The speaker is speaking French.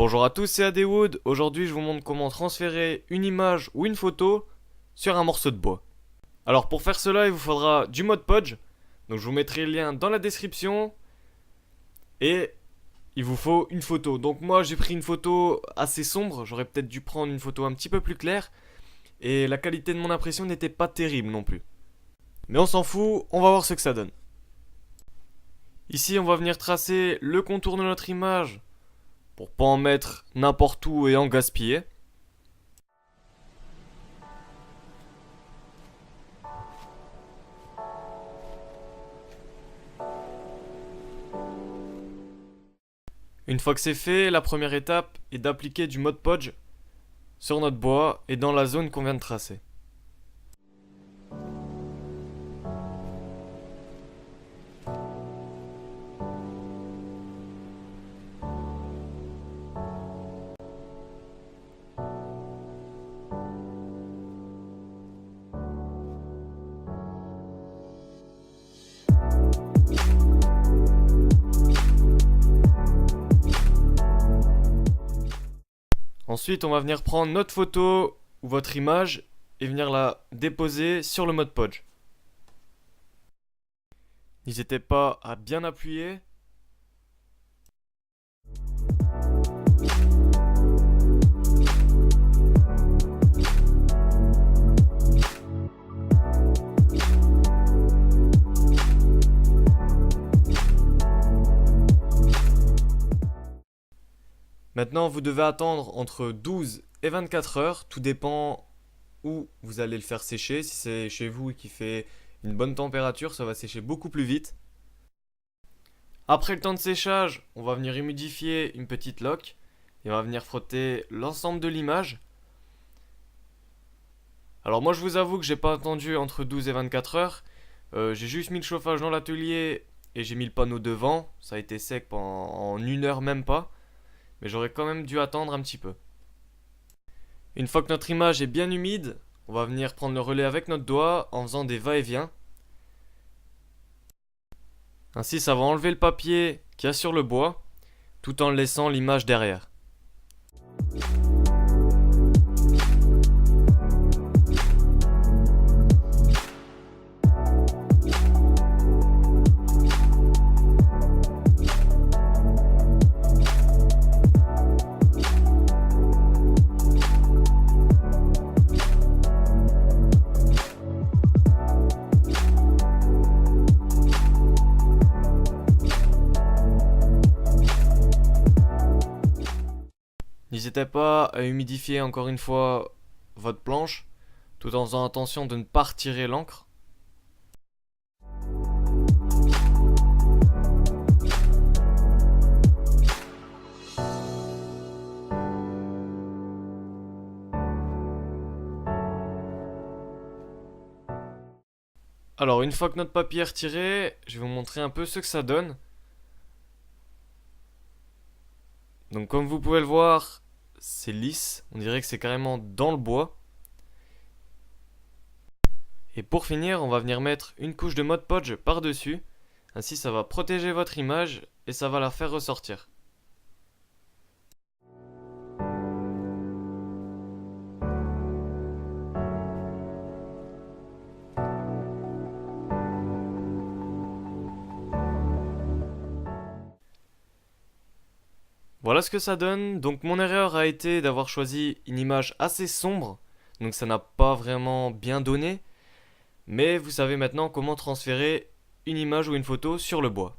Bonjour à tous, c'est Adewood. Aujourd'hui, je vous montre comment transférer une image ou une photo sur un morceau de bois. Alors pour faire cela, il vous faudra du Mod Podge. Donc je vous mettrai le lien dans la description. Et il vous faut une photo. Donc moi, j'ai pris une photo assez sombre. J'aurais peut-être dû prendre une photo un petit peu plus claire. Et la qualité de mon impression n'était pas terrible non plus. Mais on s'en fout, on va voir ce que ça donne. Ici, on va venir tracer le contour de notre image pour pas en mettre n'importe où et en gaspiller. Une fois que c'est fait, la première étape est d'appliquer du Mod Podge sur notre bois et dans la zone qu'on vient de tracer. Ensuite, on va venir prendre notre photo ou votre image et venir la déposer sur le Mod Podge. N'hésitez pas à bien appuyer. Maintenant, vous devez attendre entre 12 et 24 heures. Tout dépend où vous allez le faire sécher. Si c'est chez vous et qu'il fait une bonne température, ça va sécher beaucoup plus vite. Après le temps de séchage, on va venir humidifier une petite loque et on va venir frotter l'ensemble de l'image. Alors moi, je vous avoue que j'ai pas attendu entre 12 et 24 heures. J'ai juste mis le chauffage dans l'atelier et j'ai mis le panneau devant. Ça a été sec en une heure même pas. Mais j'aurais quand même dû attendre un petit peu. Une fois que notre image est bien humide, on va venir prendre le relais avec notre doigt en faisant des va-et-vient. Ainsi, ça va enlever le papier qu'il y a sur le bois, tout en laissant l'image derrière. N'hésitez pas à humidifier encore une fois votre planche, tout en faisant attention de ne pas retirer l'encre. Alors une fois que notre papier est retiré, je vais vous montrer un peu ce que ça donne. Donc comme vous pouvez le voir, c'est lisse, on dirait que c'est carrément dans le bois. Et pour finir, on va venir mettre une couche de Mod Podge par-dessus. Ainsi ça va protéger votre image et ça va la faire ressortir. Voilà ce que ça donne. Donc mon erreur a été d'avoir choisi une image assez sombre. Donc ça n'a pas vraiment bien donné. Mais vous savez maintenant comment transférer une image ou une photo sur le bois.